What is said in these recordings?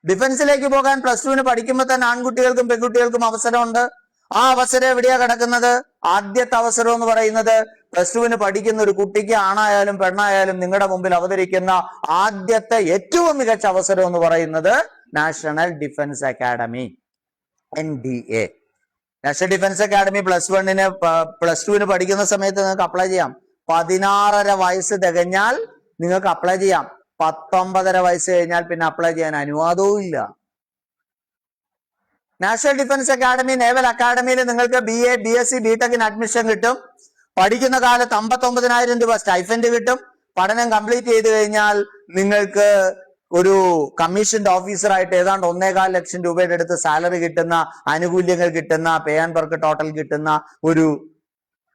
ഡിഫൻസിലേക്ക് പോകാൻ +2 പഠിക്കുമ്പോൾ തന്നെ ആൺകുട്ടികൾക്കും പെൺകുട്ടികൾക്കും അവസരമുണ്ട്. ആ അവസരം എവിടെയാ കിടക്കുന്നത്? ആദ്യത്തെ അവസരം എന്ന് പറയുന്നത് +2 പഠിക്കുന്ന ഒരു കുട്ടിക്ക്, ആണായാലും പെണ്ണായാലും നിങ്ങളുടെ മുമ്പിൽ അവതരിക്കുന്ന ആദ്യത്തെ ഏറ്റവും മികച്ച അവസരം എന്ന് പറയുന്നത് national defence academy, NDA. National defence academy +2 പഠിക്കുന്ന സമയത്ത് നിങ്ങൾക്ക് അപ്ലൈ ചെയ്യാം. 16.5 വയസ്സ് തികഞ്ഞാൽ നിങ്ങൾക്ക് അപ്ലൈ ചെയ്യാം. 19.5 വയസ്സ് കഴിഞ്ഞാൽ പിന്നെ അപ്ലൈ ചെയ്യാൻ അനുവാദവും ഇല്ല. നാഷണൽ ഡിഫൻസ് അക്കാഡമി, നേവൽ അക്കാഡമിയിൽ നിങ്ങൾക്ക് BA, BSc, BTech അഡ്മിഷൻ കിട്ടും. പഠിക്കുന്ന കാലത്ത് 59,000 രൂപ സ്റ്റൈഫൻഡ് കിട്ടും. പഠനം കംപ്ലീറ്റ് ചെയ്ത് കഴിഞ്ഞാൽ നിങ്ങൾക്ക് ഒരു കമ്മീഷൻഡ് ഓഫീസറായിട്ട് ഏതാണ്ട് 1.25 ലക്ഷം രൂപയുടെ അടുത്ത് സാലറി കിട്ടുന്ന, ആനുകൂല്യങ്ങൾ കിട്ടുന്ന, പേ ആൻഡ് വർക്ക് ടോട്ടൽ കിട്ടുന്ന ഒരു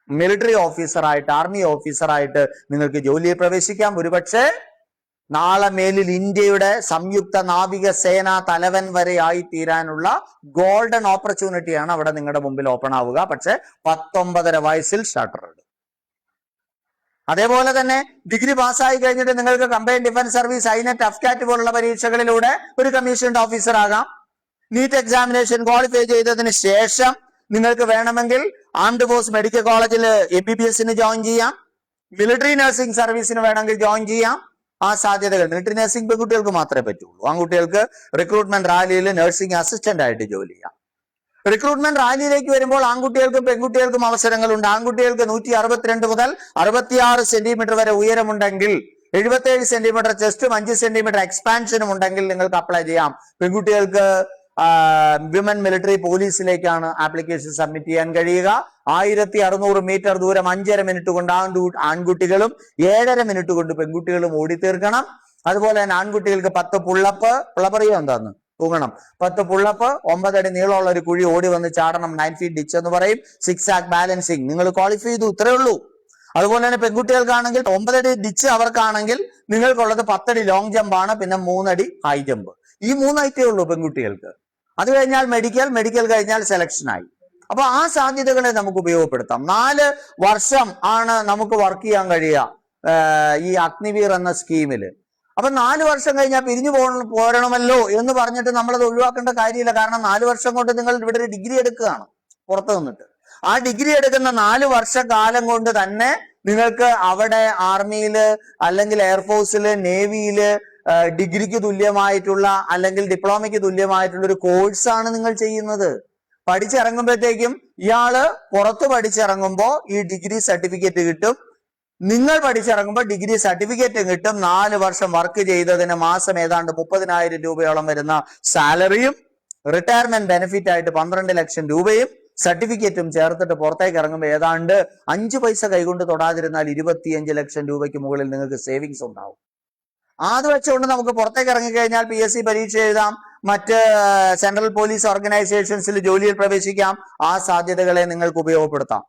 മിലിറ്ററി ഓഫീസറായിട്ട്, ആർമി ഓഫീസറായിട്ട് നിങ്ങൾക്ക് ജോലിയിൽ പ്രവേശിക്കാം. ഒരുപക്ഷെ നാളെ മേലിൽ ഇന്ത്യയുടെ സംയുക്ത നാവിക സേനാ തലവൻ വരെ ആയി തീരാനുള്ള ഗോൾഡൻ ഓപ്പർച്യൂണിറ്റിയാണ് അവിടെ നിങ്ങളുടെ മുമ്പിൽ ഓപ്പൺ ആവുക. പക്ഷെ 19.5 വയസ്സിൽ ഷട്ടർ ഇടും. അതേപോലെ തന്നെ ഡിഗ്രി പാസ്സായി കഴിഞ്ഞിട്ട് നിങ്ങൾക്ക് combined defence service, INET, AFCAT പോലുള്ള പരീക്ഷകളിലൂടെ ഒരു കമ്മീഷൻഡ് ഓഫീസർ ആകാം. നീറ്റ് എക്സാമിനേഷൻ ക്വാളിഫൈ ചെയ്തതിന് ശേഷം നിങ്ങൾക്ക് വേണമെങ്കിൽ ആംഡ് ഫോഴ്സ് മെഡിക്കൽ കോളേജിൽ MBBSന് ജോയിൻ ചെയ്യാം. മിലിറ്ററി നഴ്സിംഗ് സർവീസിന് വേണമെങ്കിൽ ജോയിൻ ചെയ്യാം. ആ സാധ്യതകൾ. മിലിറ്ററി നഴ്സിംഗ് പെൺകുട്ടികൾക്ക് മാത്രമേ പറ്റുള്ളൂ. ആൺകുട്ടികൾക്ക് റിക്രൂട്ട്മെന്റ് റാലിയിൽ നഴ്സിംഗ് അസിസ്റ്റന്റ് ആയിട്ട് ജോലി ചെയ്യാം. റിക്രൂട്ട്മെന്റ് റാലിയിലേക്ക് വരുമ്പോൾ ആൺകുട്ടികൾക്കും പെൺകുട്ടികൾക്കും അവസരങ്ങളുണ്ട്. ആൺകുട്ടികൾക്ക് 162 മുതൽ 66 സെന്റിമീറ്റർ വരെ ഉയരമുണ്ടെങ്കിൽ, 77 സെന്റിമീറ്റർ ചെസ്റ്റും 5 സെന്റിമീറ്റർ എക്സ്പാൻഷനും ഉണ്ടെങ്കിൽ നിങ്ങൾക്ക് അപ്ലൈ ചെയ്യാം. പെൺകുട്ടികൾക്ക് വിമൻ മിലിറ്ററി പോലീസിലേക്കാണ് ആപ്ലിക്കേഷൻ സബ്മിറ്റ് ചെയ്യാൻ കഴിയുക. 1600 മീറ്റർ ദൂരം 5.5 മിനിറ്റ് കൊണ്ട് ആൺകുട്ടികളും 7.5 മിനിറ്റ് കൊണ്ട് പെൺകുട്ടികളും ഓടിത്തീർക്കണം. അതുപോലെ തന്നെ ആൺകുട്ടികൾക്ക് 10 പുള്ളപ്പ് അറിയോ എന്താന്ന് തൂങ്ങണം, 10 പുള്ളപ്പ്, 9 അടി നീളമുള്ള ഒരു കുഴി ഓടി വന്ന് ചാടണം, 9 ഫീറ്റ് ഡിച്ച് എന്ന് പറയും. 6 ആക്ക് ബാലൻസിങ് നിങ്ങൾ ക്വാളിഫൈ ചെയ്തു, ഇത്രേ ഉള്ളൂ. അതുപോലെ തന്നെ പെൺകുട്ടികൾക്കാണെങ്കിൽ 9 അടി ഡിച്ച് അവർക്കാണെങ്കിൽ നിങ്ങൾക്കുള്ളത് 10 അടി ലോങ് ജമ്പ് ആണ്, പിന്നെ 3 അടി ഹൈ ജമ്പ്. ഈ 3 ഐറ്റേ ഉള്ളൂ പെൺകുട്ടികൾക്ക്. അത് കഴിഞ്ഞാൽ മെഡിക്കൽ കഴിഞ്ഞാൽ സെലക്ഷനായി. അപ്പൊ ആ സാധ്യതകളെ നമുക്ക് ഉപയോഗപ്പെടുത്താം. 4 വർഷം ആണ് നമുക്ക് വർക്ക് ചെയ്യാൻ കഴിയുക ഈ അഗ്നിവീർ എന്ന സ്കീമിൽ. അപ്പൊ 4 വർഷം കഴിഞ്ഞാൽ പിരിഞ്ഞു പോരണമല്ലോ എന്ന് പറഞ്ഞിട്ട് നമ്മളത് ഒഴിവാക്കേണ്ട കാര്യമില്ല. കാരണം 4 വർഷം കൊണ്ട് നിങ്ങൾ ഇവിടെ ഒരു ഡിഗ്രി എടുക്കുകയാണ് പുറത്തു നിന്നിട്ട്. ആ ഡിഗ്രി എടുക്കുന്ന 4 വർഷക്കാലം കൊണ്ട് തന്നെ നിങ്ങൾക്ക് അവിടെ ആർമിയില് അല്ലെങ്കിൽ എയർഫോഴ്സില്, നേവിയില് ഡിഗ്രിക്ക് തുല്യമായിട്ടുള്ള അല്ലെങ്കിൽ ഡിപ്ലോമയ്ക്ക് തുല്യമായിട്ടുള്ള ഒരു കോഴ്സാണ് നിങ്ങൾ ചെയ്യുന്നത്. പഠിച്ചിറങ്ങുമ്പോഴത്തേക്കും ഇയാള് പുറത്ത് പഠിച്ചിറങ്ങുമ്പോ ഈ ഡിഗ്രി സർട്ടിഫിക്കറ്റ് കിട്ടും. നിങ്ങൾ പഠിച്ചിറങ്ങുമ്പോൾ ഡിഗ്രി സർട്ടിഫിക്കറ്റും കിട്ടും. 4 വർഷം വർക്ക് ചെയ്തതിന് മാസം ഏതാണ്ട് 30,000 രൂപയോളം വരുന്ന സാലറിയും റിട്ടയർമെന്റ് ബെനിഫിറ്റ് ആയിട്ട് 12 ലക്ഷം രൂപയും സർട്ടിഫിക്കറ്റും ചേർത്തിട്ട് പുറത്തേക്ക് ഇറങ്ങുമ്പോൾ ഏതാണ്ട് 5 പൈസ കൈകൊണ്ട് തൊടാതിരുന്നാൽ 25 ലക്ഷം രൂപയ്ക്ക് മുകളിൽ നിങ്ങൾക്ക് സേവിങ്സ് ഉണ്ടാവും. അത് വെച്ചുകൊണ്ട് നമുക്ക് പുറത്തേക്ക് ഇറങ്ങിക്കഴിഞ്ഞാൽ PSC പരീക്ഷ എഴുതാം, മറ്റ് സെൻട്രൽ പോലീസ് ഓർഗനൈസേഷൻസിൽ ജോലിയിൽ പ്രവേശിക്കാം. ആ സാധ്യതകളെ നിങ്ങൾക്ക് ഉപയോഗപ്പെടുത്താം.